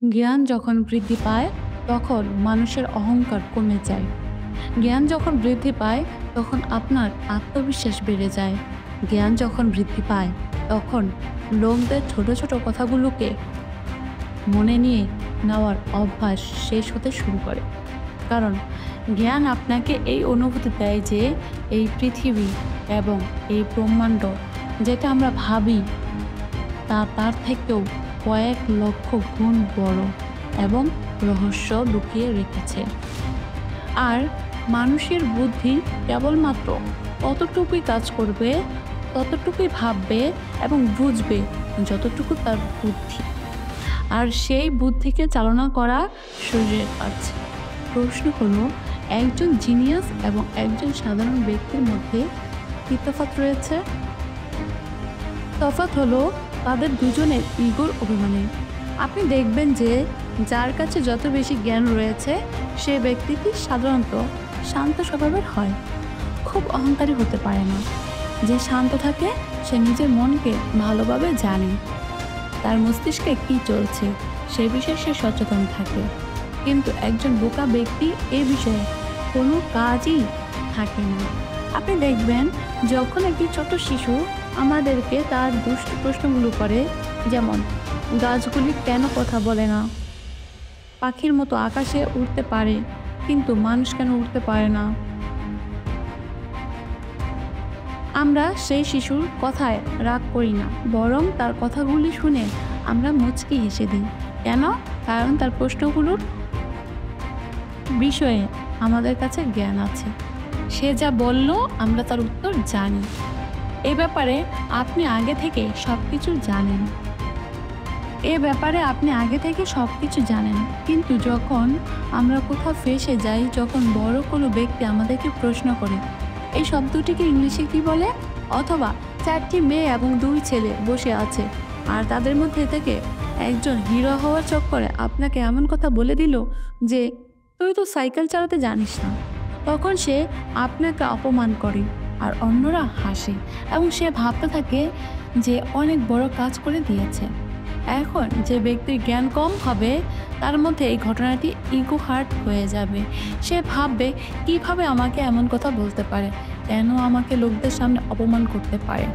জ্ঞান যখন বৃদ্ধি পায় তখন মানুষের অহংকার কমে যায়। জ্ঞান যখন বৃদ্ধি পায় তখন আপনার আত্মবিশ্বাস বেড়ে যায়। জ্ঞান যখন বৃদ্ধি পায় তখন লোকদের ছোট ছোট কথাগুলোকে মনে নিয়ে নেওয়ার অভ্যাস শেষ হতে শুরু করে। কারণ জ্ঞান আপনাকে এই অনুভূতি দেয় যে এই পৃথিবী এবং এই ব্রহ্মাণ্ড যেটা আমরা ভাবি তার থেকেও কয়েক লক্ষ গুণ বড় এবং রহস্য লুকিয়ে রেখেছে। আর মানুষের বুদ্ধি কেবলমাত্র ততটুকুই কাজ করবে, ততটুকুই ভাববে এবং বুঝবে যতটুকু তার বুদ্ধি। আর সেই বুদ্ধিকে চালনা করা শরীরের কাজ। প্রশ্ন হলো, একজন জিনিয়াস এবং একজন সাধারণ ব্যক্তির মধ্যে কি তফাৎ রয়েছে? তফাৎ হলো তাদের দুজনের ইগোর অভিমানে। আপনি দেখবেন যে যার কাছে যত বেশি জ্ঞান রয়েছে সে ব্যক্তিটি সাধারণত শান্ত স্বভাবের হয়, খুব অহংকারী হতে পারে না। যে শান্ত থাকে সে নিজের মনকে ভালোভাবে জানে, তার মস্তিষ্কে কী চলছে সে বিষয়ে সে সচেতন থাকে। কিন্তু একজন বোকা ব্যক্তি এ বিষয়ে কোনো কাজই থাকে না। আপনি দেখবেন যখন একটি ছোট শিশু আমাদেরকে তার দুষ্ট প্রশ্নগুলো করে, যেমন গাছগুলি কেন কথা বলে না, পাখির মতো আকাশে উড়তে পারে কিন্তু মানুষ কেন উড়তে পারে না, আমরা সেই শিশুর কথায় রাগ করি না, বরং তার কথাগুলি শুনে আমরা মুচকি হেসে দিই। কেন? কারণ তার প্রশ্নগুলোর বিষয়ে আমাদের কাছে জ্ঞান আছে। সে যা বলল আমরা তার উত্তর জানি। এ ব্যাপারে আপনি আগে থেকে সব কিছু জানেন। কিন্তু যখন আমরা কোথাও ফেঁসে যাই, যখন বড় কোনো ব্যক্তি আমাদেরকে প্রশ্ন করে, এই শব্দটিকে ইংলিশে কি বলে? অথবা 4টি মেয়ে এবং 2 ছেলে বসে আছে আর তাদের মধ্যে থেকে একজন হিরো হওয়ার চক্করে আপনাকে এমন কথা বলে দিল যে তুই তো সাইকেল চালাতে জানিস না। তখন সে আপনাকে অপমান করে আর অন্যরা হাসে এবং সে ভাবতে থাকে যে অনেক বড় কাজ করে দিয়েছে। এখন যে ব্যক্তির জ্ঞান কম হবে তার মধ্যে এই ঘটনাটি ইগো হার্ট হয়ে যাবে। সে ভাববে কিভাবে আমাকে এমন কথা বলতে পারে, কেন আমাকে লোকদের সামনে অপমান করতে পারে।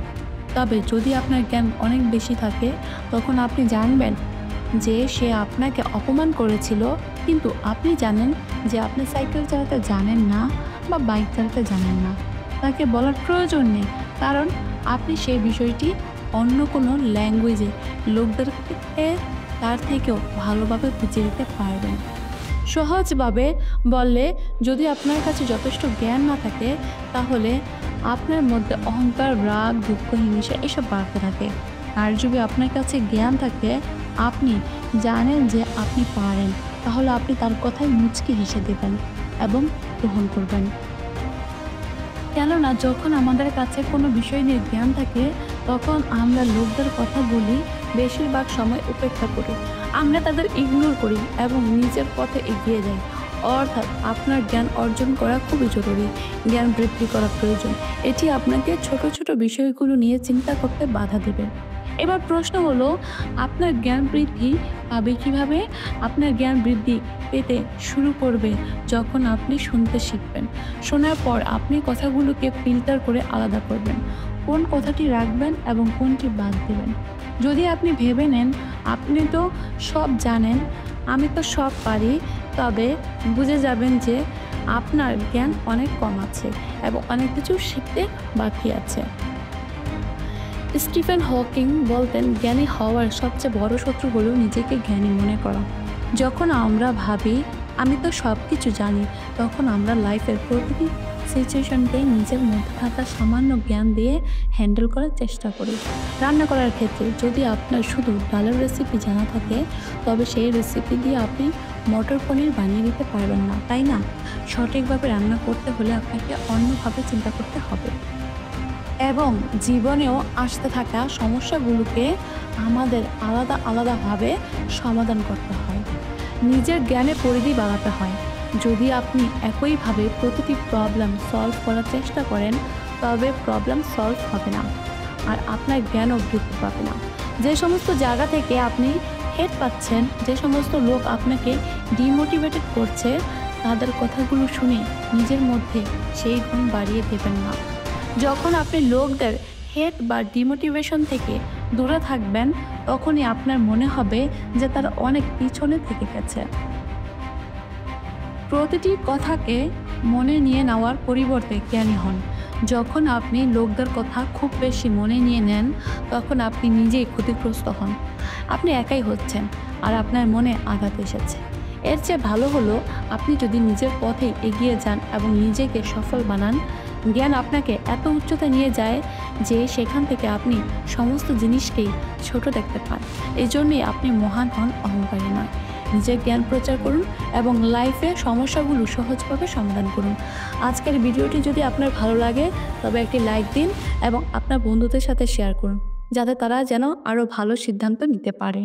তবে যদি আপনার জ্ঞান অনেক বেশি থাকে তখন আপনি জানবেন যে সে আপনাকে অপমান করেছিল, কিন্তু আপনি জানেন যে আপনি সাইকেল চালাতে জানেন না বা বাইক চালাতে জানেন না। তাকে বলার প্রয়োজন নেই, কারণ আপনি সেই বিষয়টি অন্য কোনো ল্যাঙ্গুয়েজে লোকদেরকে তার থেকেও ভালোভাবে বুঝিয়ে দিতে পারবেন। সহজভাবে বললে, যদি আপনার কাছে যথেষ্ট জ্ঞান না থাকে তাহলে আপনার মধ্যে অহংকার, রাগ, দুঃখ, হিংসা এসব বাড়তে থাকে। আর যদি আপনার কাছে জ্ঞান থাকে, আপনি জানেন যে আপনি পারেন, তাহলে আপনি তার কথায় মুচকি হেসে দেবেন এবং গ্রহণ করবেন। কেননা যখন আমাদের কাছে কোনো বিষয় নিয়ে জ্ঞান থাকে তখন আমরা লোকদের কথা বলি, বেশিরভাগ সময় উপেক্ষা করি, আমরা তাদের ইগনোর করি এবং নিজের পথে এগিয়ে যাই। অর্থাৎ আপনার জ্ঞান অর্জন করা খুবই জরুরি, জ্ঞান বৃদ্ধি করা প্রয়োজন। এটি আপনাকে ছোট ছোট বিষয়গুলো নিয়ে চিন্তা করতে বাধা দেবে। এবার প্রশ্ন হলো, আপনার জ্ঞান বৃদ্ধি পাবে কিভাবে? আপনার জ্ঞান বৃদ্ধি পেতে শুরু করবে যখন আপনি শুনতে শিখবেন। শোনার পর আপনি কথাগুলোকে ফিল্টার করে আলাদা করবেন, কোন কথাটি রাখবেন এবং কোনটি বাদ দেবেন। যদি আপনি ভেবে নেন আপনি তো সব জানেন, আমি তো সব পারি, তবে বুঝে যাবেন যে আপনার জ্ঞান অনেক কম আছে এবং অনেক কিছু শিখতে বাকি আছে। স্টিফেন হকিং বলতেন, জ্ঞানী হওয়ার সবচেয়ে বড় শত্রু হলো নিজেকে জ্ঞানী মনে করা। যখন আমরা ভাবি আমি তো সব কিছু জানি, তখন আমরা লাইফের প্রতিটি সিচুয়েশনকে নিজের মধ্যে থাকা সামান্য জ্ঞান দিয়ে হ্যান্ডেল করার চেষ্টা করি। রান্না করার ক্ষেত্রে যদি আপনার শুধু ডালের রেসিপি জানা থাকে, তবে সেই রেসিপি দিয়ে আপনি মটর পনির বানিয়ে দিতে পারবেন না, তাই না? সঠিকভাবে রান্না করতে হলে আপনাকে অন্যভাবে চিন্তা করতে হবে এবং জীবনেও আসতে থাকা সমস্যাগুলোকে আমাদের আলাদা আলাদাভাবে সমাধান করতে হয়। নিজের জ্ঞানের পরিধি বাড়াতে হয়। যদি আপনি একইভাবে প্রতিটি প্রবলেম সলভ করার চেষ্টা করেন তবে প্রবলেম সলভ হবে না আর আপনার জ্ঞানও বৃদ্ধি পাবে না। যে সমস্ত জায়গা থেকে আপনি হেট পাচ্ছেন, যে সমস্ত লোক আপনাকে ডিমোটিভেটেড করছে, তাদের কথাগুলো শুনে নিজের মধ্যে সেই গুণ বাড়িয়ে দেবেন না। যখন আপনি লোকদের হেট বা ডিমোটিভেশন থেকে দূরে থাকবেন, তখনই আপনার মনে হবে যে তারা অনেক পিছনে থেকে গেছে। প্রতিটি কথাকে মনে নিয়ে নেওয়ার পরিবর্তে জ্ঞানী হন। যখন আপনি লোকদের কথা খুব বেশি মনে নিয়ে নেন, তখন আপনি নিজেই ক্ষতিগ্রস্ত হন। আপনি একাই হচ্ছেন আর আপনার মনে আঘাত এসেছে। এর চেয়ে ভালো হলো আপনি যদি নিজের পথে এগিয়ে যান এবং নিজেকে সফল বানান। জ্ঞান আপনাকে এত উচ্চতায় নিয়ে যায় যে সেখান থেকে আপনি সমস্ত জিনিসকেই ছোট দেখতে পান। এই জন্যই আপনি মহান হন, অহংকারী নয়। নিজের জ্ঞান প্রচার করুন এবং লাইফে সমস্যাগুলো সহজভাবে সমাধান করুন। আজকের ভিডিওটি যদি আপনার ভালো লাগে তবে একটি লাইক দিন এবং আপনার বন্ধুদের সাথে শেয়ার করুন, যাতে তারা যেন আরও ভালো সিদ্ধান্ত নিতে পারে।